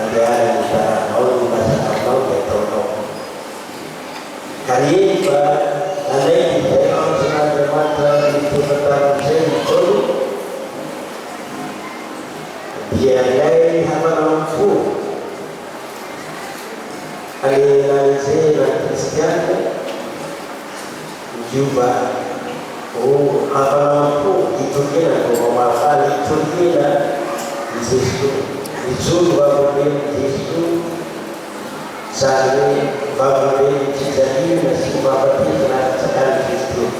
Nandiara kita mau bahasa Allah betul. Kariba nanti kita senang mata itu tentang sentuh. Dia lagi hamba mampu. Aliran saya Kristian juga. Oh, hamba mampu itu dia memaafkan itu dia. Yesus bahagia Yesus sehari bahagia jadi masih bahagia telah sekali Yesus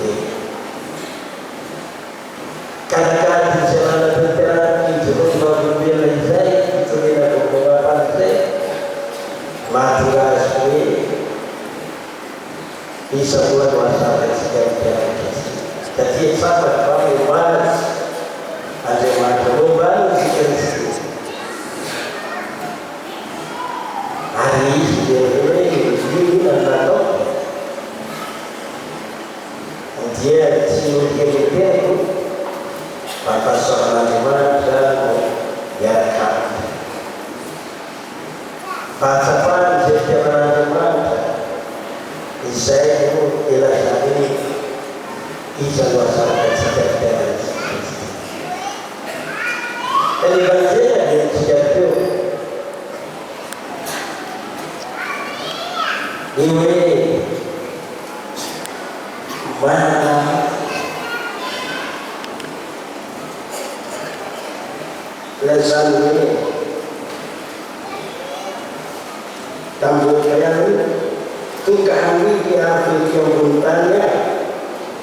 kadang-kadang di sana terang itu bahagia lezat itu dia berbahagia lezat matilah sekali bisa buat masalah sekali jadi sahabat kami mas ada macam lubang sekali hari ini adalah dia siung dia maka seorang iman dan ya kan pasapan setiap iman saya itu ialah ini bisa wasakan setiap dengan jadi baca yang setiap itu ini mana lesan ini tambah kalian tu kami dia fikir buntanya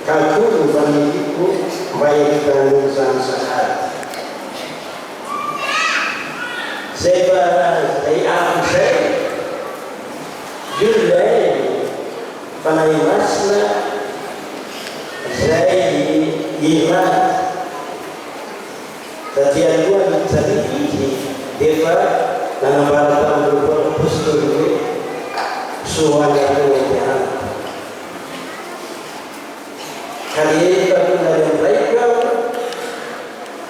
kalku baniku baik dan sangat sebab saya Julai panai masna Zai iman Tatian dua Tadi Deva Nana Barata Berupa Pustur Suara yang kali ini kami dari mereka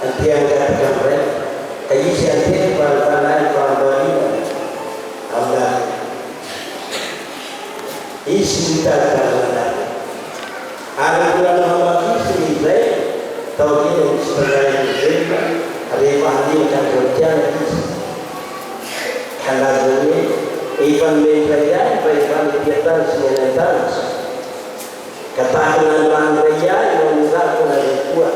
nanti yang katakan mereka kayu siantir pada Allah isi tanda ada bulan Ramadan sembilan tahun ini sebagai mereka ada pahami dan kerja karena ini iban mereka iban kegiatan sembilan ketahanan raya yang mengaku dari kuat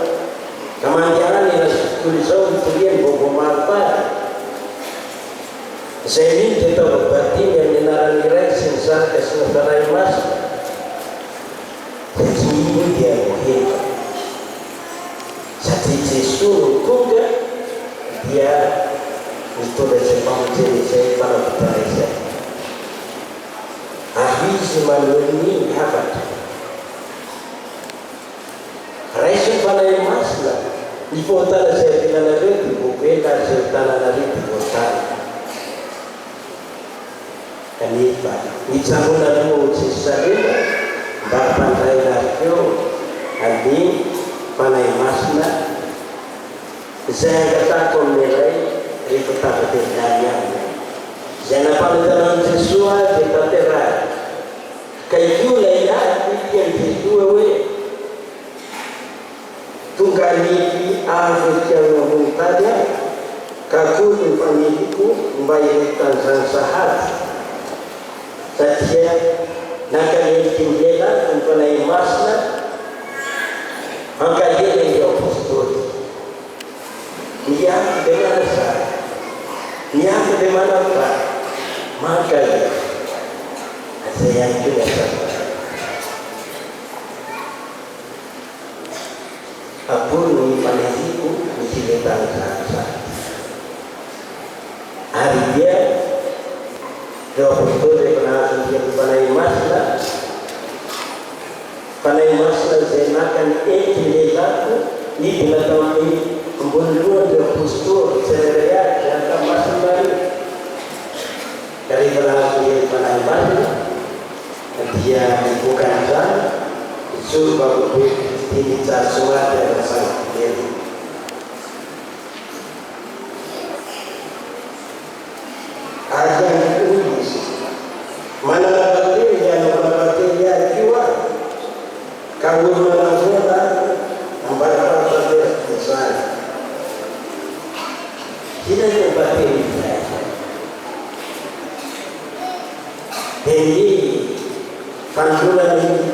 kemanjangan yang tulisau ditulian bobo marta saya ini kita berbatin yang dinaran direk sensar keseluruhan mas sejumlah dia mungkin sati sesuatu juga dia itu resepang jadi saya para petarisa ahli semalam ini habat Rasul panai maslah di kota saya tinggal ada di Bukela serta ada di kota kami di sana ada sisa ini bapak saya itu adi panai maslah saya katakan nilai di kota ketiganya saya nampak dalam sesuatu kita terang kayu layak yang sesuatu tunggal ini ahli yang membuntanya kaku pemilikku membayarkan sang sahat saja nakal yang tinggilah mempunyai masna maka dia yang diopustur dia dengan sah dia bagaimana pak maka saya juga sama apun panesiku mesti datang sana hari dia betul dia pernah dia panai maslah saya makan lezaku ni bila tahun ini pembunuhan dia postur saya yang masih baru dari pernah dia panai maslah dia bukan sana itu baru ini semua ada sangat kiri. Tidak terbatin Jadi Kandulan ini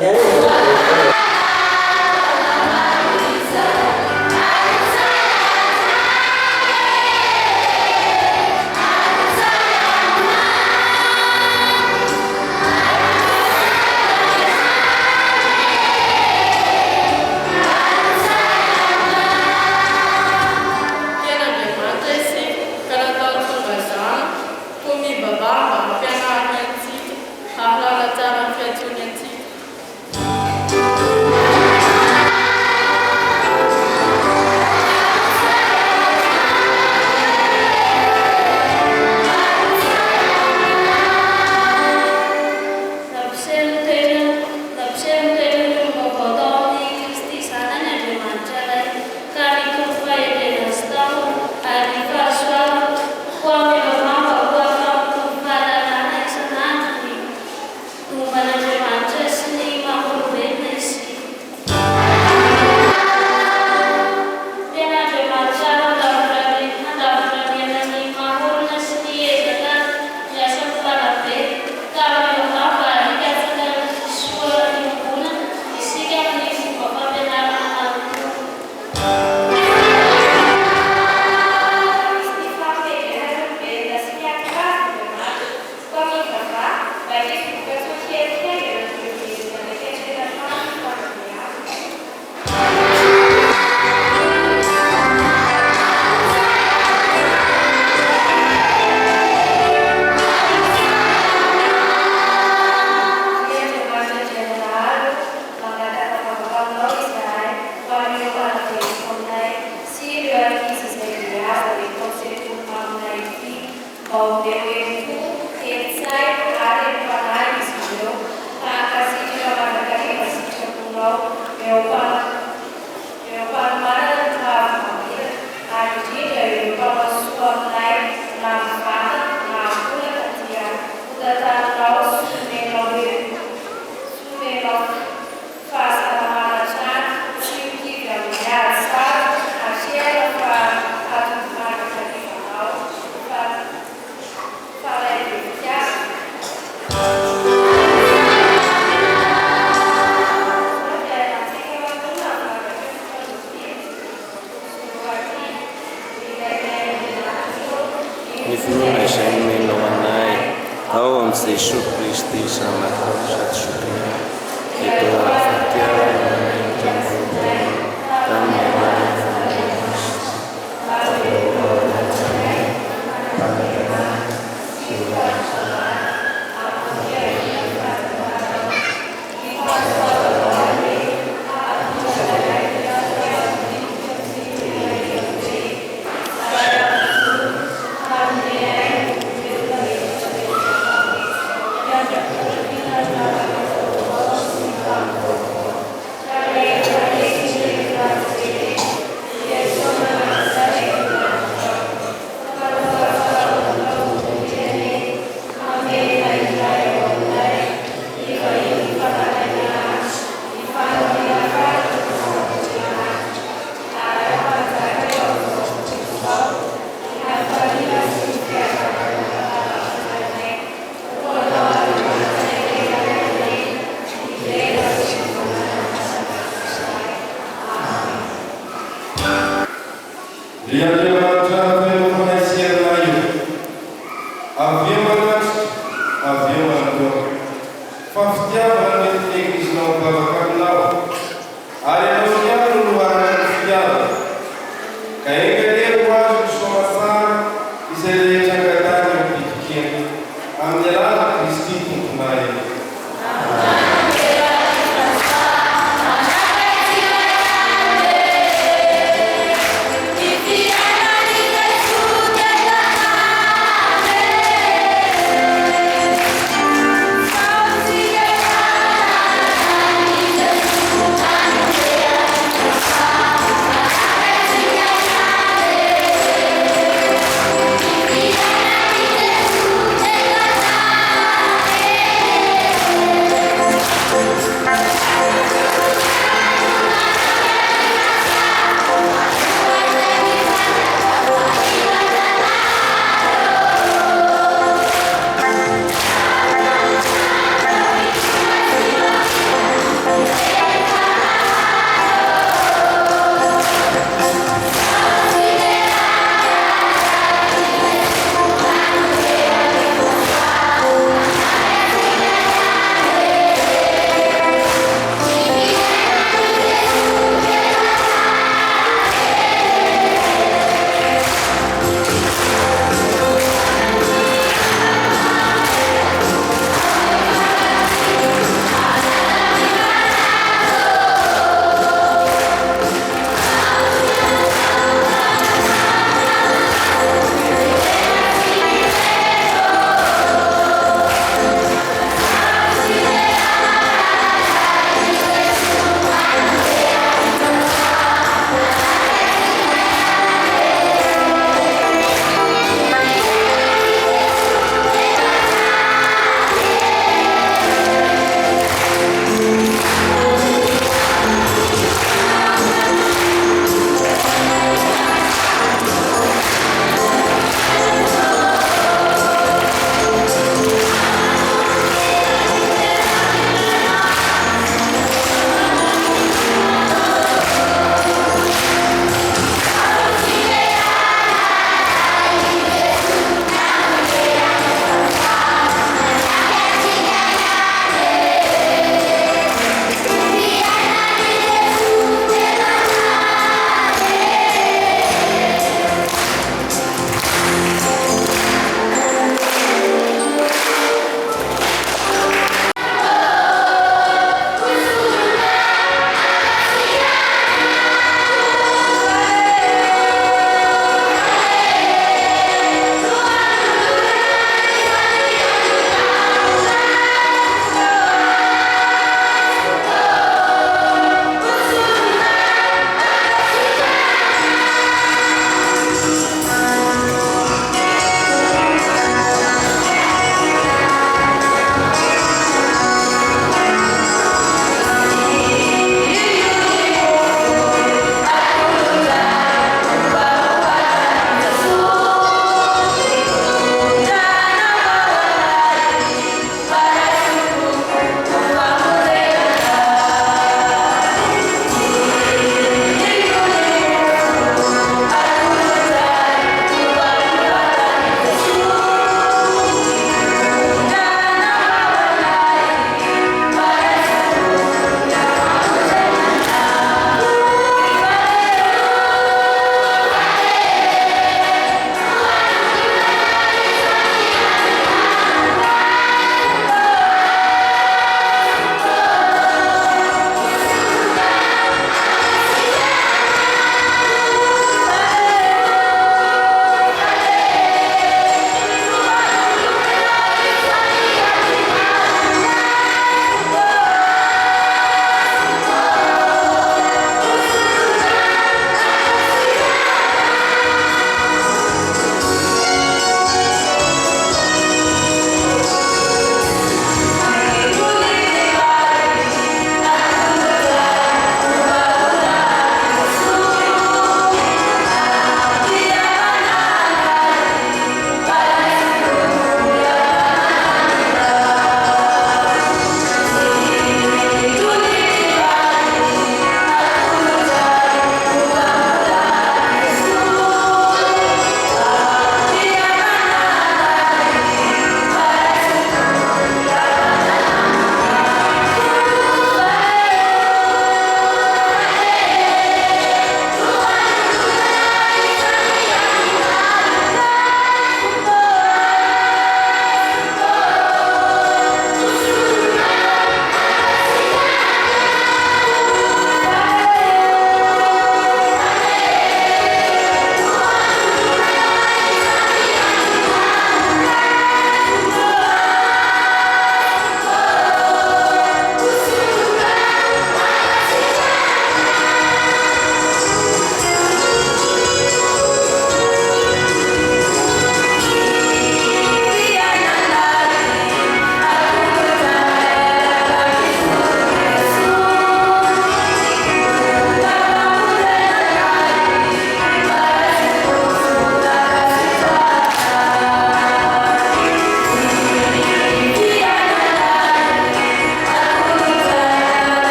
Yesu Kristi sama Tuhan syukurnya itu fakir dan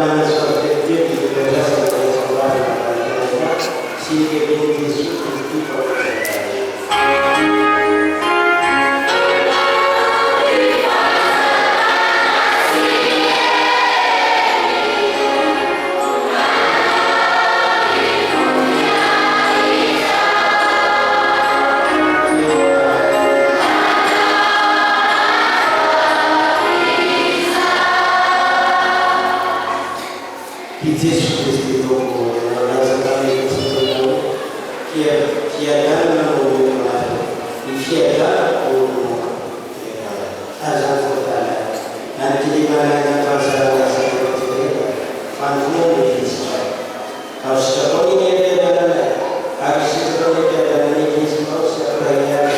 Zaman seperti itu dibelah sebagai sebuah yang si kebun Yesus itu Yesus Kristus itu sekali kiakan mengumpulkan kiakan azam kota nanti di mana yang pasal seperti itu panjang di sini harus seperti ini ada harus seperti ada ini semua seperti yang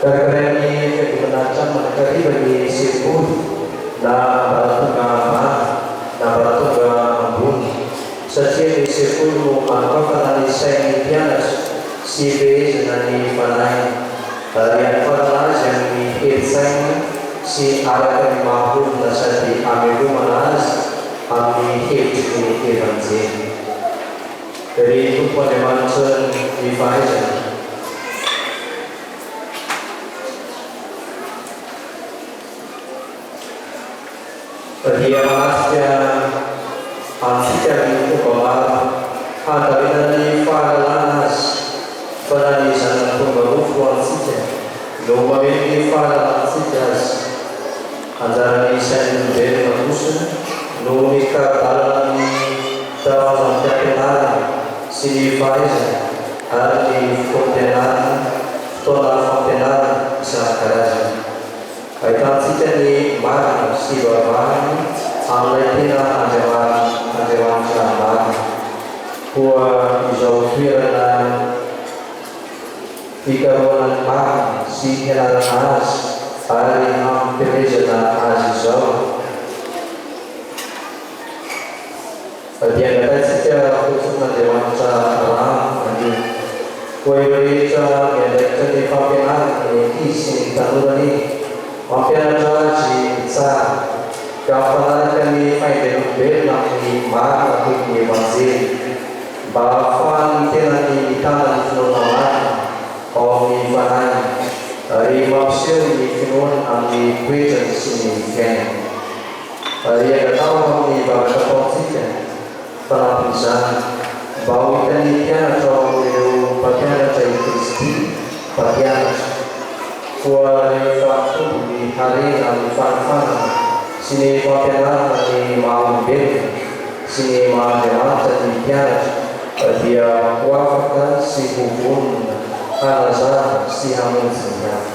Karena menacam menegari bagi sipun na baratuga na baratuga ambun sachi sipun mo mangkakali sa Indianas sibe nani panay tarian paras yang dihitsang si arah yang mampu nasati amiru manas ami hit ini evangelii dari itu pada mancan di Faizan dia masnya secara itu bahwa ada dari Falanas pada di sana pembaru kualitas lomba ini Falanas antara di sana dari manusia logika dalam dalam perjalanan sini Faizan ada di kontenan total kontenan sekarang kaitan sini mana si bapak Amletina adewan selamat kuah jauh firman ikawan mah si helanas hari hampir jana azizau bagian kata secara khusus adewan selamat kuah berita yang dari pameran ini isi tanurani pameran si Kapan kami find the nanti mak di masjid bahwa kita di tanah Sulawesi kami bahan dari maksud di Finland kami kuitan sini kan dari yang tahu kami bahwa posisi telah bisa bahwa kita ini kan atau bagian dari Kristi bagian kuali waktu di hari yang fana sini pakelan di Maumbil sini Maumbil jadi dia wafatkan si hubun alasan si hamun senjata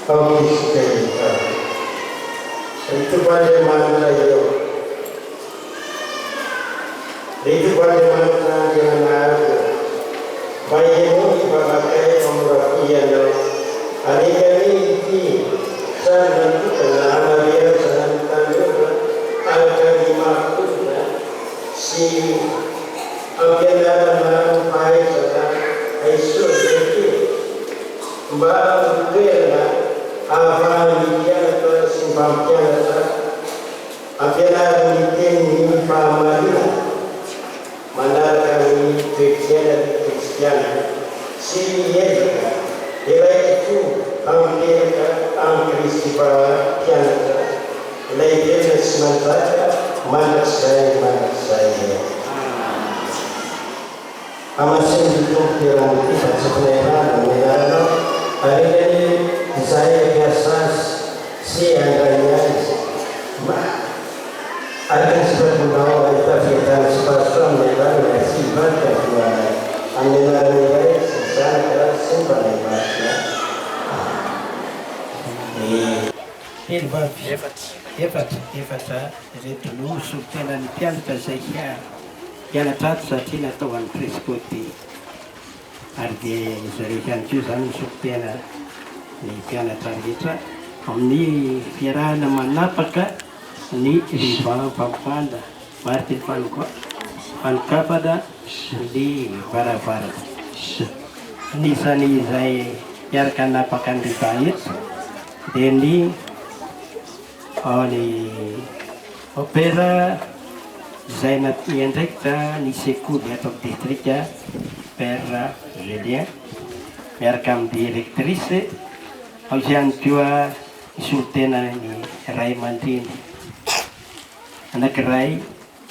kami seketika itu pada mana itu pada mana yang ada bayimu ibaratnya pemerapian hari ini saya menentukan dia sangat akan dimaksudkan si agendaran baik sedang Yesus itu baru dia apa dia simpangnya agendaran ini pamalia mana kami Kristian si dia itu hampir Kristi Kristian lainnya sementara mana saya amasin itu yang kita sebenarnya mengenal hari ini saya biasa si angganya ada sebab membawa kita sepasang mereka sifat kedua anggota mereka secara simpan mereka itu nusuk tenan pian kasihya yana tatsa tina tawan kriskuti arge sarikan cusan suktena ni piana targitra omni fiara nama napaka ni riba pampanda Martin Panko Pankapada di para ni sani zai yarkan napakan dibait deni ni opera Zainat Yendrekta ni seku di atau distriknya per Julia yarkam direktrise Ojan tua sultana ni Rai Mantini anak Rai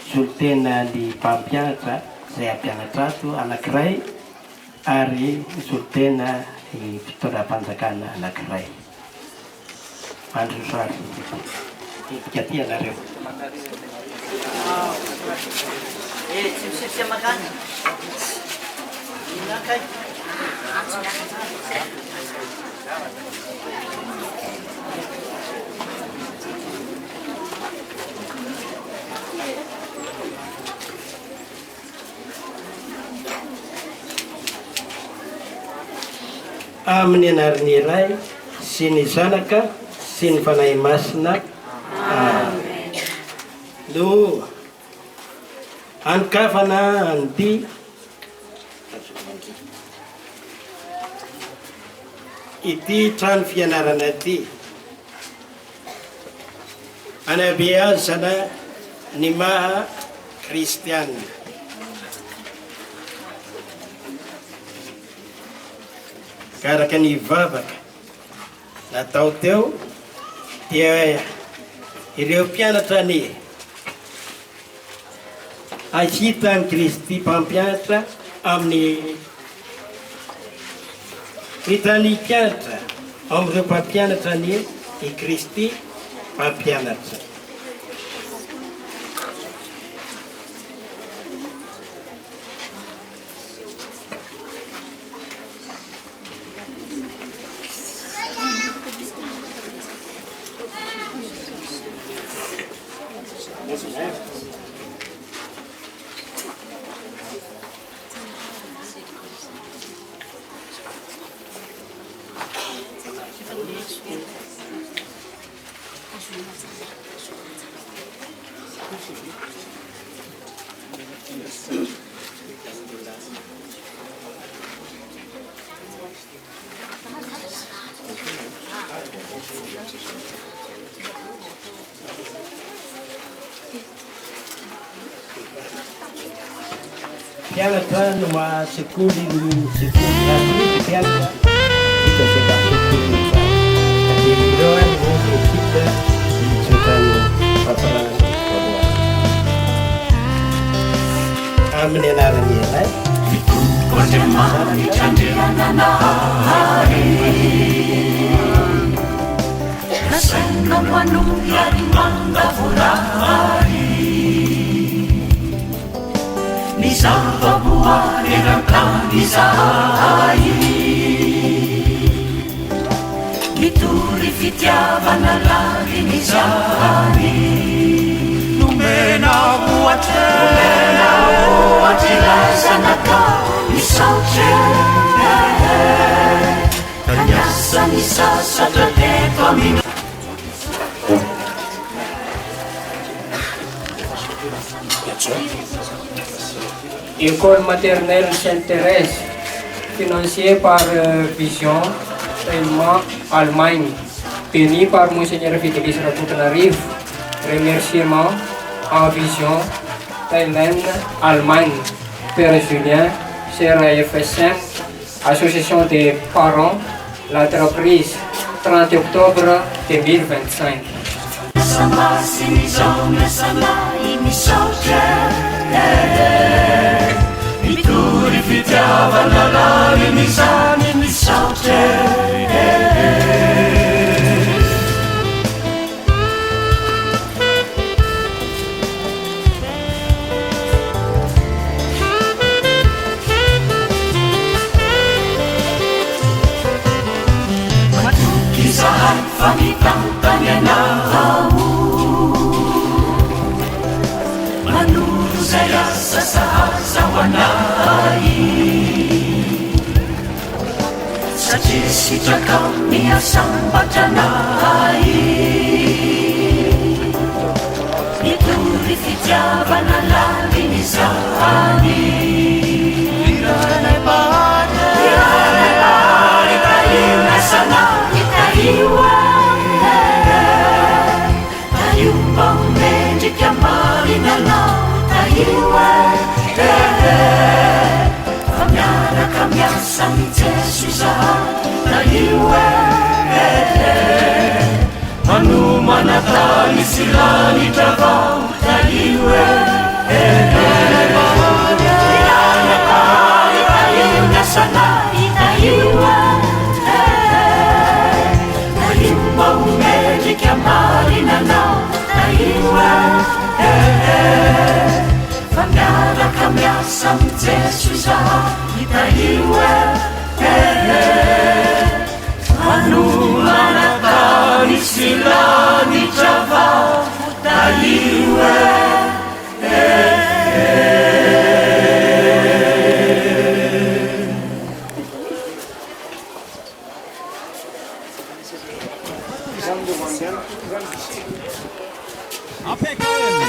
sultana di Pampianata saya Pianata tu anak Rai Ari sultana di Victoria Pantakana anak Rai Andrew Kejadian ada siap makan. Makan. Amninar nilai sini sanaka sin panai masnak. Lu anokafana an'ity ity trano fianarana ty anabeazana ny maha kristianina karaka ny vavaka natao teo dia ireo mpianatra ny ahita ny Kristy mpampianatra amin'ny hitany mpianatra amin'ireo mpampianatra ny i Kristy mpampianatra. Pianatra no sekoly gratuity pianatra vita sekoly ireo any no vita itsotrany fampianarana amin'ny anarany iray nasaina manohy ary mangavorary ny zavaboary eran-tany zahay mitory fitiavana lary ny zahay nomena ohatry lazanatao misaotre kaniasa ny sasatra teto amina École maternelle Sainte-Thérèse, financée par Vision Tellement Allemagne, bénie par Monseigneur Fidelis Rapotanarivo. Remerciements en Vision Tellement Allemagne, Père Julien, CRFSM, Association des parents, l'entreprise, 30 octobre 2025. Mituri fitiavana lary ny zany misaotre matoky zahay fa mitantany anao manoro zay asa sahaza ho anay satria sitraka miasambatra anay mitory fitiavana lary ny zany iranay bary tainasana itaioa taiomba homendrika marinanao taiwa fa miaraka miasa mijeso zahay taiwa manomana tany sy lanitra vao taiwa ianakary taianasanay taiwa taiomba homendrika marinanao taiwa fa miaraka miasa mijeso zahay taiwa manomana tany sy lanitra vao taiwa APKM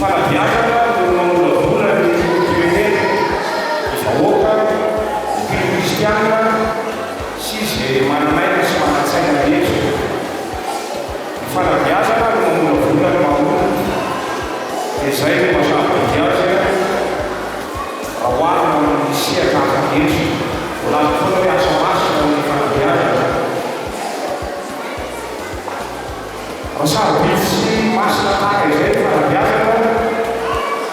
fanabiazana no mamolavona ny firenena, ny vahoaka, ny kristiana sy izay manamaina sy manatsaina rehetra. Ny fanabiazana no mamolavona ny mahomona, dia izay no mahasamby azy ahoarina amin'ny sehatra hafarehetra. Mbola foana hoe asa masina amin'ny fanabiazana. Mahasarobidy sy masina tahaka izay ny fanabiazana,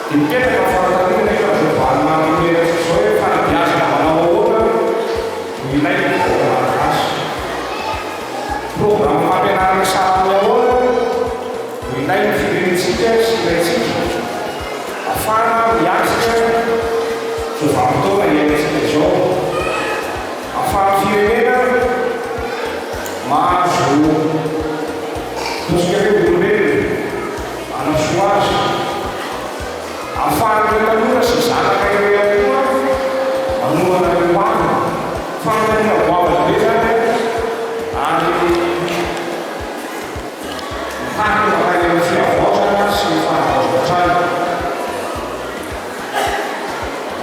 dia mipetraka fahatarina nefa zay valina amin'ny zao hoe fanabiazana manao ahoana no ilaina ny vahoaka malagasy. Programa fampianarana sarany ahoana no ilaina ny firenentsika sy ilaintsika ahafahana miasika zao vanim-potoana iaintsika izao. Ahafahana firenena mahazo tosika hoe olombelona anasoa azy. Ahafahana ireo tanora sy zanaka ireo ihany koa manomana ireo avy fanotaniana goavana be zany ary mitany makany amin'ny fiavaozana sy ny fanavaozan-trano.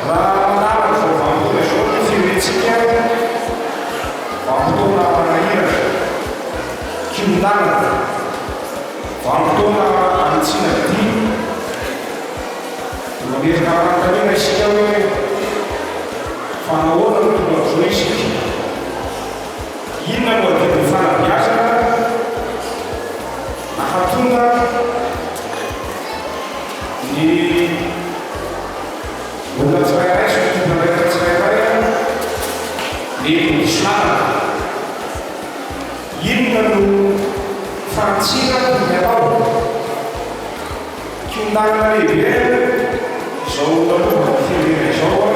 Raha manaraka zao vanim-potoana izao ny firenentsika vanim-potoana manahirana, kindana, vanim-potoana anitsiana dimy. Mamerika manontaniana isika hoe fanahoana no tonga zao isika, inona no adin'ny fanabiazana nahatonga ny olona tsirairay sy ny tonga tsirairay ny islama. Inona no fantsina ny atao kindana lehibe izao talovana firenena izao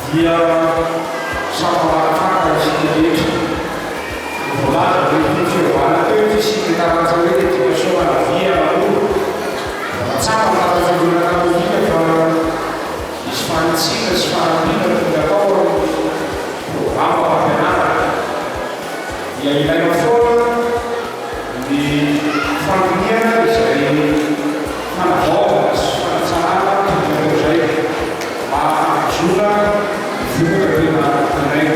dia samarakaka sy rehetra. Volaza ny fiovana teo ty sy ny taranja hoe éducation à la vie à l'amour. Matsapa natanjona katolika fa misy fanitsina sy fanampiana tonga atao programa fampianarana. Dia ilaina foana ny fanontaniana izay fanavaozana sy fanatsarana tonga izay mba ahazona ny voka tena ankiray.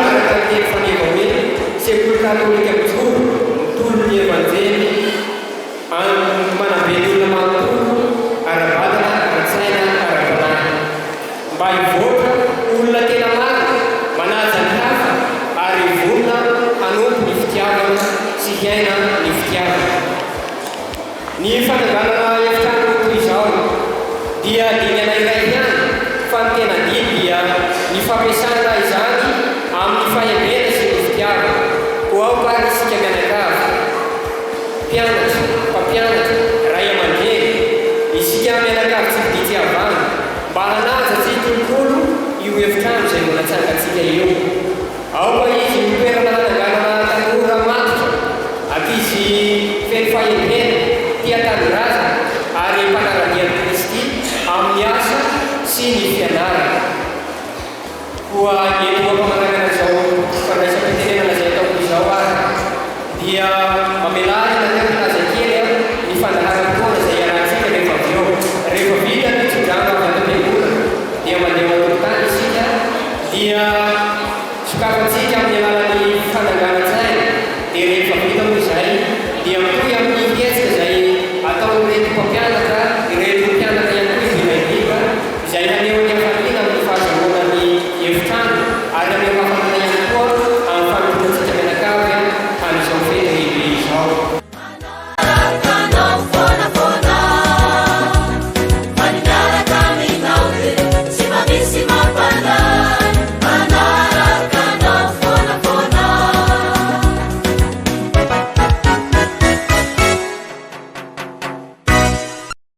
Araka ny faneva hoe sekoly katolika mitsoro mitolo ny evanjely manambe ny olona manontolo ara-batana, ara-tsaina, ara-panahy mba hivoaka olona tena marina manaja ny hafa ary hivonona hanompo ny fitiavana sy hiaina ny fitiavana. Ny fananganana efitrano toy izao dia dinana iray ihany fa ny tena didy dia ny fampiasana izany amin'ny fahembena sy ny fitiavana. Ho ao ka isika mianakavy, mpianatra, mpampianatra, ray aman-dreny, isika mianakavy tsy vidy havana mba hanaja tsy tolokolo io efitrano izay mbola tsangatsika eo. Ao ka